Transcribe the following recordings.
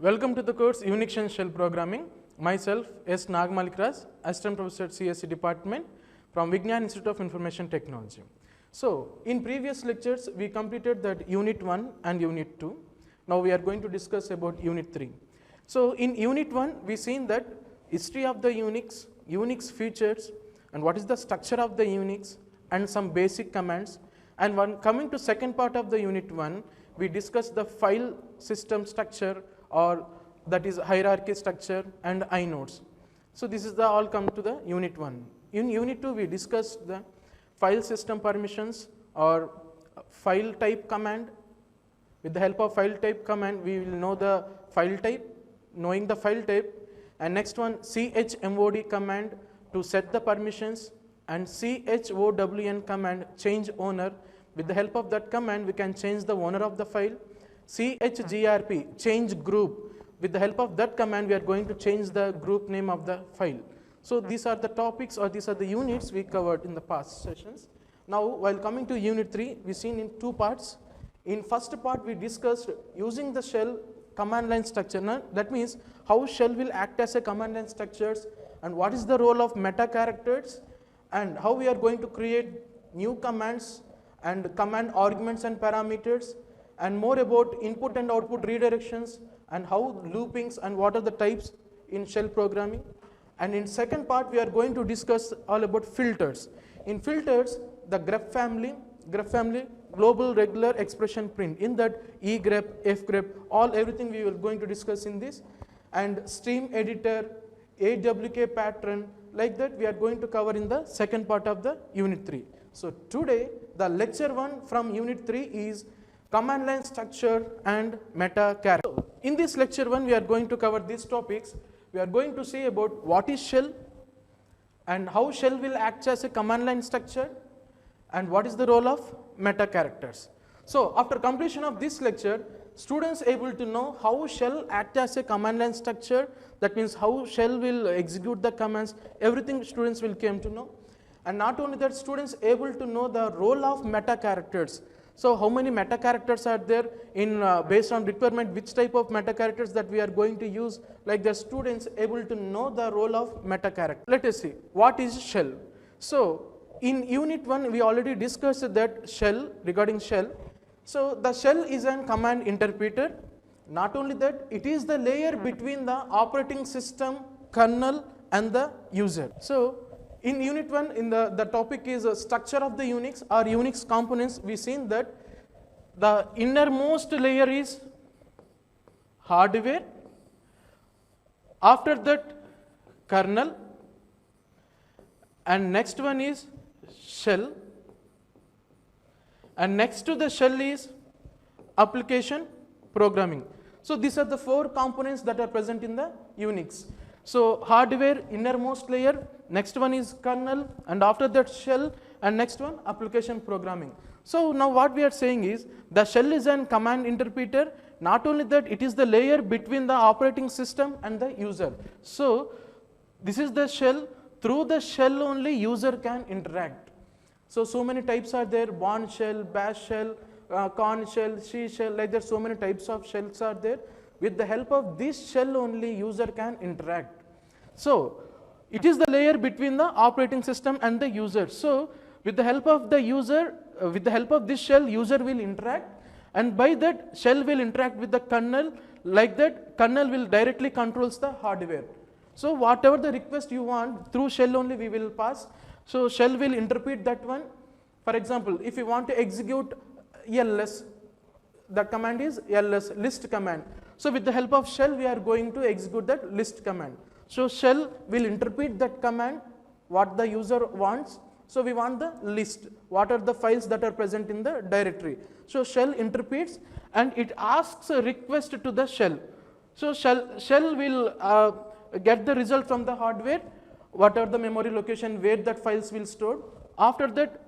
Welcome to the course Unix and Shell Programming. Myself S. Nagmalikraj, Assistant Professor at CSE Department from Vignan Institute of Information Technology. So, in previous lectures we completed that Unit 1 and Unit 2. Now we are going to discuss about Unit 3. So, in Unit 1 we seen that history of the Unix, Unix features and what is the structure of the Unix and some basic commands. And when coming to second part of the Unit 1, we discussed the file system structure or that is hierarchy structure and inodes. So, this is the all come to the Unit 1. In Unit 2 we discussed the file system permissions or file type command. With the help of file type command we will know the file type, knowing the file type, and next one chmod command to set the permissions and chown command change owner. With the help of that command we can change the owner of the file. chgrp change group, with the help of that command we are going to change the group name of the file. So, these are the topics or these are the units we covered in the past sessions. Now, while coming to Unit 3, we seen in two parts. In first part we discussed using the shell command line structure. Now, that means how shell will act as a command line structures and what is the role of meta characters and how we are going to create new commands and command arguments and parameters, and more about input and output redirections and how loopings and what are the types in shell programming. And in second part we are going to discuss all about filters. In filters, the grep family, global regular expression print, in that egrep, fgrep, everything we are going to discuss in this, and stream editor, awk pattern, like that we are going to cover in the second part of the Unit 3. So, today the lecture 1 from Unit 3 is command line structure and meta character. So, in this lecture 1 we are going to cover these topics. We are going to see about what is shell and how shell will act as a command line structure and what is the role of meta characters. So, after completion of this lecture, students able to know how shell act as a command line structure, that means how shell will execute the commands, everything students will come to know. And not only that, students able to know the role of meta characters. So, how many meta characters are there in based on requirement, which type of meta characters that we are going to use, like the students able to know the role of meta character. Let us see what is shell. So, in Unit 1 we already discussed that shell, regarding shell. So, the shell is an command interpreter. Not only that, it is the layer between the operating system, kernel and the user. So, in Unit 1, in the topic is structure of the Unix or Unix components. We seen that the innermost layer is hardware, after that kernel, and next one is shell, and next to the shell is application programming. So, these are the four components that are present in the Unix. So, hardware, innermost layer, next one is kernel, and after that shell, and next one application programming. So, now what we are saying is the shell is an command interpreter. Not only that, it is the layer between the operating system and the user. So, this is the shell. Through the shell only user can interact. So many types are there: Bourne shell, bash shell, Korn shell, C shell, like that so many types of shells are there. With the help of this shell only user can interact. So, it is the layer between the operating system and the user. So, with the help of the user, with the help of this shell, user will interact, and by that shell will interact with the kernel, like that kernel will directly controls the hardware. So, whatever the request you want, through shell only we will pass. So, shell will interpret that one. For example, if you want to execute ls, the command is ls, list command. So, with the help of shell we are going to execute that list command. So, shell will interpret that command what the user wants. So, we want the list, what are the files that are present in the directory. So, shell interprets and it asks a request to the shell. So, shell will get the result from the hardware, what are the memory location where that files will stored. After that,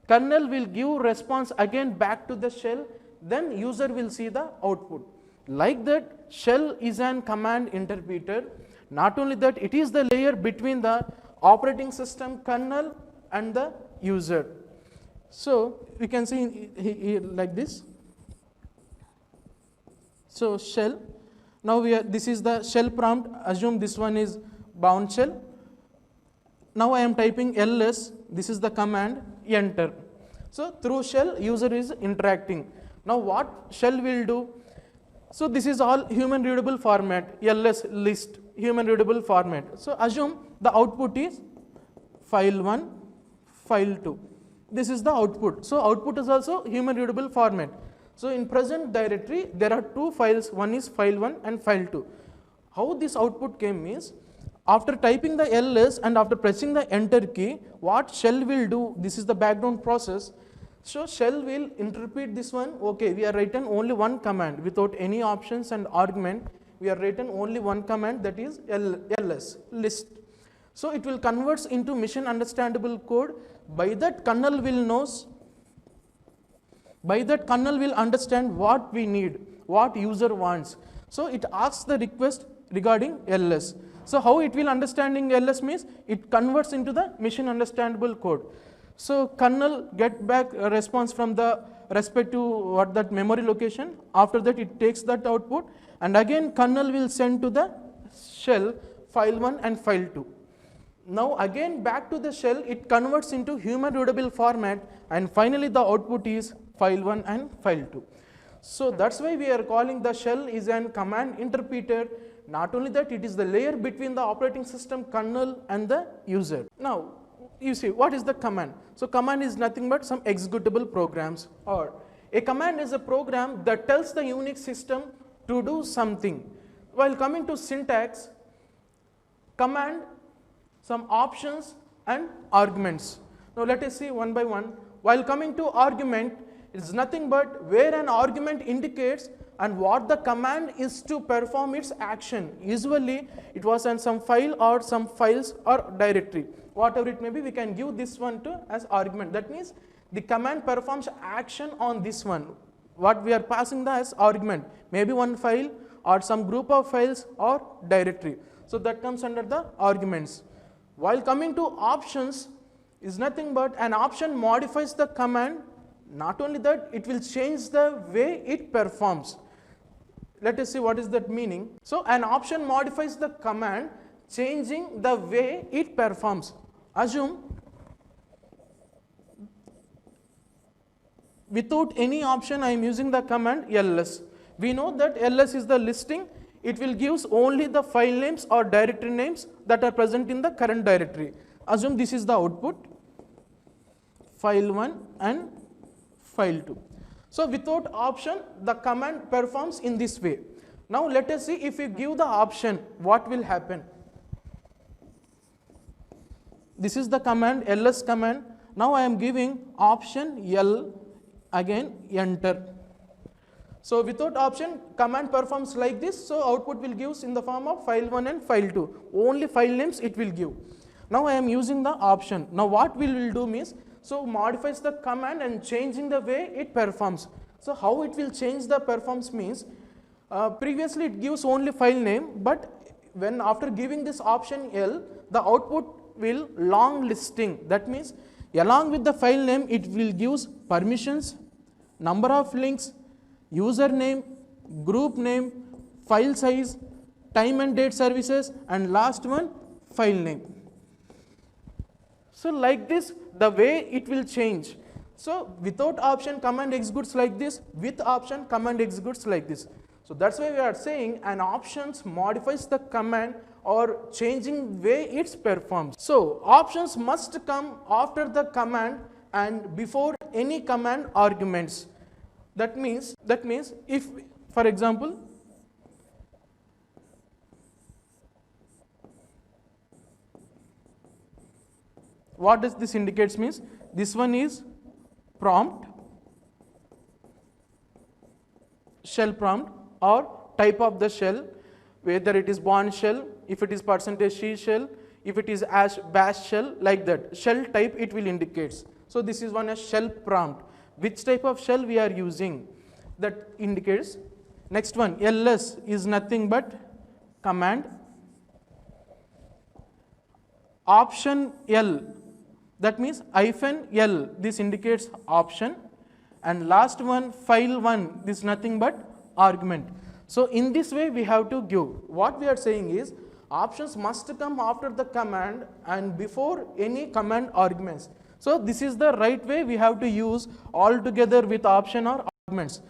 kernel will give response again back to the shell, then user will see the output. Like that, shell is an command interpreter. Not only that, it is the layer between the operating system, kernel and the user. So, we can see here like this. So, shell Now this is the shell prompt. Assume this one is bound shell. Now I am typing ls. This is the command, enter. So through shell, user is interacting. Now what shell will do? So this is all human readable format, ls list, human readable format. So assume the output is file 1, file 2. This is the output. So output is also human readable format. So in present directory, there are two files, one is file 1 and file 2. How this output came is, after typing the ls and after pressing the enter key, what shell will do, this is the background process. So shell will interpret this one, okay, we are written only one command without any options and argument. We are written only one command, that is ls, list. So it will converts into mission understandable code. By that kernel will knows, by that kernel will understand what we need, what user wants. So it asks the request regarding ls. So how it will understanding ls means, it converts into the mission understandable code. So kernel get back a response from the respective what that memory location. After that it takes that output, and again kernel will send to the shell file 1 and file 2. Now again back to the shell, it converts into human readable format, and finally the output is file 1 and file 2. So that's why we are calling the shell is an command interpreter. Not only that, it is the layer between the operating system kernel and the user. Now you see, what is the command? So command is nothing but some executable programs, or a command is a program that tells the Unix system to do something. While coming to syntax, command, some options and arguments. Now let us see one by one. While coming to argument, it is nothing but where an argument indicates and what the command is to perform its action. Usually it was on some file or some files or directory. Whatever it may be, we can give this one to as argument. That means the command performs action on this one. What we are passing the as argument, maybe one file or some group of files or directory. So that comes under the arguments. While coming to options, is nothing but an option modifies the command. Not only that, it will change the way it performs. Let us see what is that meaning. So an option modifies the command, changing the way it performs. Assume without any option I am using the command ls. We know that ls is the listing. It will gives only the file names or directory names that are present in the current directory. Assume this is the output, file 1 and file 2. So without option, the command performs in this way. Now let us see, if we give the option, what will happen. This is the command, ls command. Now I am giving option l, again enter. So without option, command performs like this. So output will give in the form of file 1 and file 2. Only file names it will give. Now I am using the option. Now what we will do means, so modifies the command and changing the way it performs. So how it will change the performance means, previously it gives only file name, but when after giving this option L, the output will long listing. That means along with the file name, it will give permissions, number of links, username, group name, file size, time and date services, and last one file name. So like this, the way it will change. So without option, command executes like this. With option, command executes like this. So that's why we are saying an options modifies the command or changing way it performs. So options must come after the command and before any command arguments. That means if, for example, what does this indicates means, this one is prompt, shell prompt, or type of the shell, whether it is Bourne shell, if it is %C shell, if it is bash shell, like that. Shell type it will indicates. So this is one as shell prompt. Which type of shell we are using, that indicates. Next one, ls is nothing but command. Option L, that means -L, this indicates option. And last one, file 1, this is nothing but argument. So in this way we have to give. What we are saying is options must come after the command and before any command arguments. So this is the right way we have to use all together with option or arguments.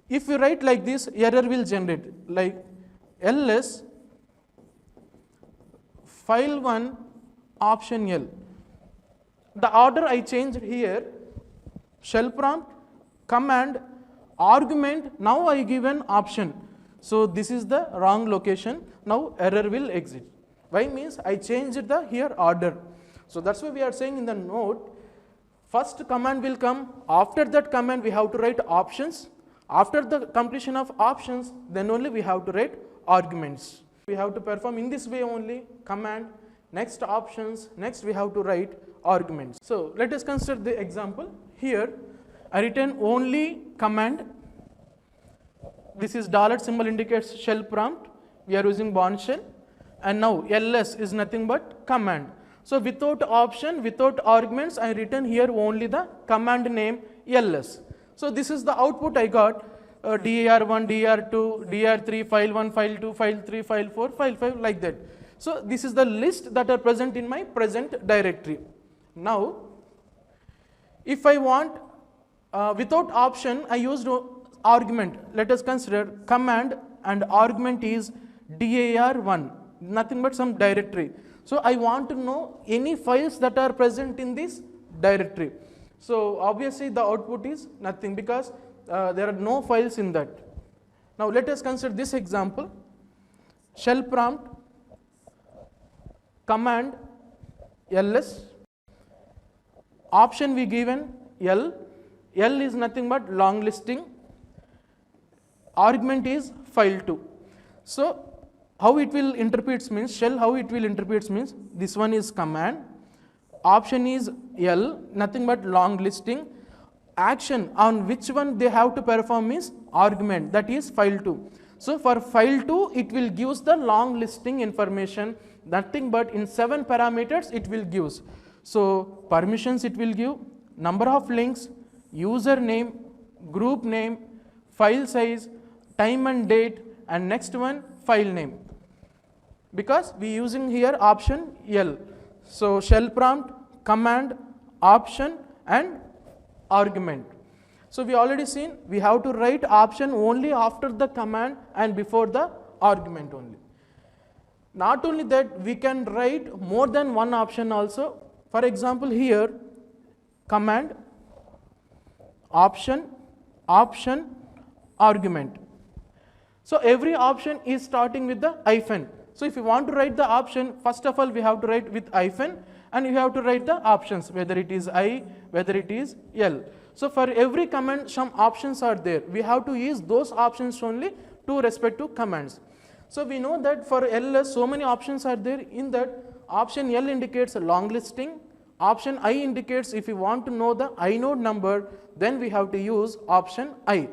If we write like this, error will generate like ls file1 option L. The order I changed here, shell prompt, command, argument, now I give an option. So this is the wrong location, now error will exit. Why means I changed the here order. So that's why we are saying in the note, first command will come, after that command we have to write options, after the completion of options then only we have to write arguments. We have to perform in this way only, command, next options, next we have to write arguments. So let us consider the example. Here I written only command, this is dollar symbol indicates shell prompt, we are using Bourne shell, and now ls is nothing but command. So without option, without arguments, I written here only the command name ls. So this is the output I got, dir1, dir2, dir3, file1, file2, file3, file4, file5, like that. So this is the list that are present in my present directory. Now if I want without option, I used argument. Let us consider command and argument is dir1, nothing but some directory. So I want to know any files that are present in this directory. So obviously the output is nothing because there are no files in that. Now let us consider this example, shell prompt, command ls, option we given L, L is nothing but long listing, argument is file2. So how it will interprets means, shell how it will interprets means, this one is command, option is L, nothing but long listing, action on which one they have to perform is argument, that is file2. So for file2 it will gives the long listing information, nothing but in 7 parameters it will gives. So permissions it will give, number of links, username, group name, file size, time and date, and next one file name, because we using here option L. So shell prompt, command, option and argument. So we already seen we have to write option only after the command and before the argument only. Not only that, we can write more than one option also. For example here command, option, option, argument. So every option is starting with the hyphen. So if you want to write the option, first of all we have to write with hyphen and you have to write the options, whether it is I, whether it is L. So for every command some options are there. We have to use those options only to respective commands. So we know that for ls so many options are there. In that option L indicates a long listing, option I indicates if you want to know the inode number, then we have to use option I.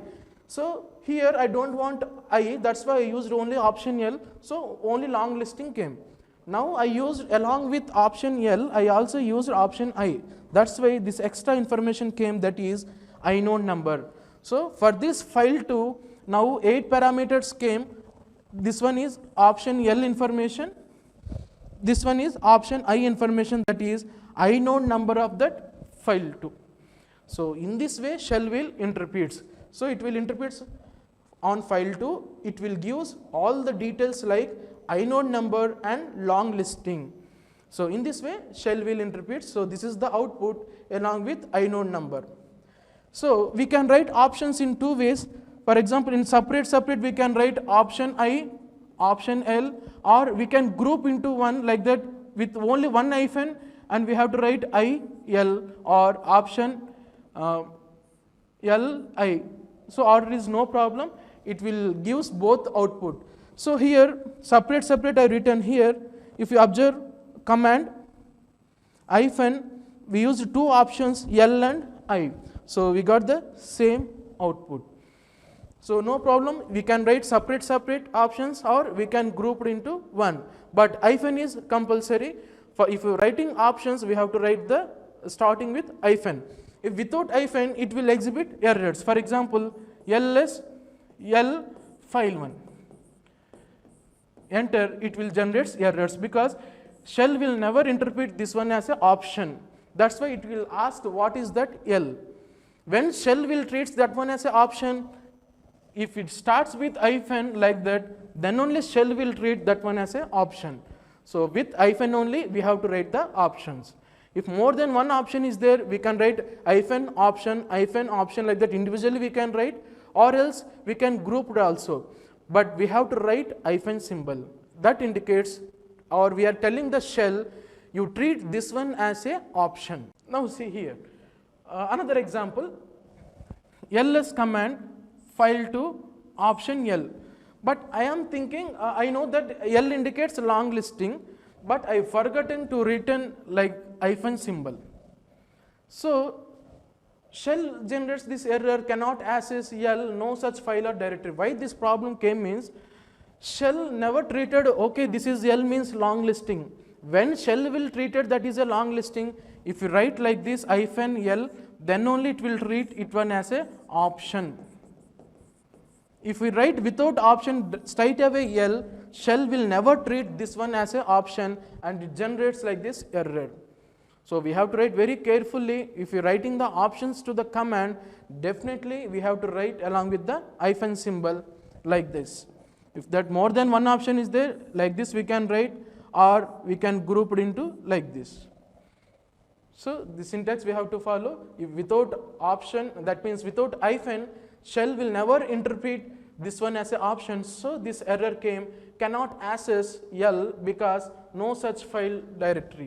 So here I don't want I, that's why I used only option L, so only long listing came. Now I used along with option L, I also used option I. That's why this extra information came, that is inode number. So for this file2, now 8 parameters came. This one is option L information, this one is option I information, that is inode number of that file2. So in this way shell will interprets. So it will interprets on file2, it will gives all the details like inode number and long listing. So in this way shell will interpret. So this is the output along with inode number. So we can write options in two ways. For example, in separate we can write option I, option L, or we can group into one like that with only one hyphen and we have to write I, L, or option L, I. So order is no problem, it will gives both output. So here separate I written here. If you observe command hyphen, we used two options L and I. So we got the same output. So no problem, we can write separate options or we can group it into one. But hyphen is compulsory. For if you are writing options, we have to write the starting with hyphen. If without hyphen, it will exhibit errors. For example, ls, L file1. Enter, it will generate errors because shell will never interpret this one as an option. That's why it will ask what is that L. When shell will treat that one as an option, if it starts with hyphen like that, then only shell will treat that one as an option. So with hyphen only we have to write the options. If more than one option is there, we can write hyphen option like that individually we can write, or else we can group it also. But we have to write hyphen symbol. That indicates, or we are telling the shell, you treat this one as a option. Now see here, another example, ls command file2 option L. But I am thinking, I know that L indicates long listing, but I forgotten to written like hyphen symbol. So shell generates this error, cannot access L, no such file or directory. Why this problem came means, shell never treated, okay, this is L means long listing. When shell will treated that is a long listing, if you write like this hyphen L, then only it will treat it one as a option. If we write without option straight away L, shell will never treat this one as an option and it generates like this error. So we have to write very carefully. If you are writing the options to the command, definitely we have to write along with the hyphen symbol like this. If that more than one option is there, like this we can write, or we can group it into like this. So the syntax we have to follow. If without option, that means without hyphen, shell will never interpret this one as an option. So this error came, cannot access L because no such file directory.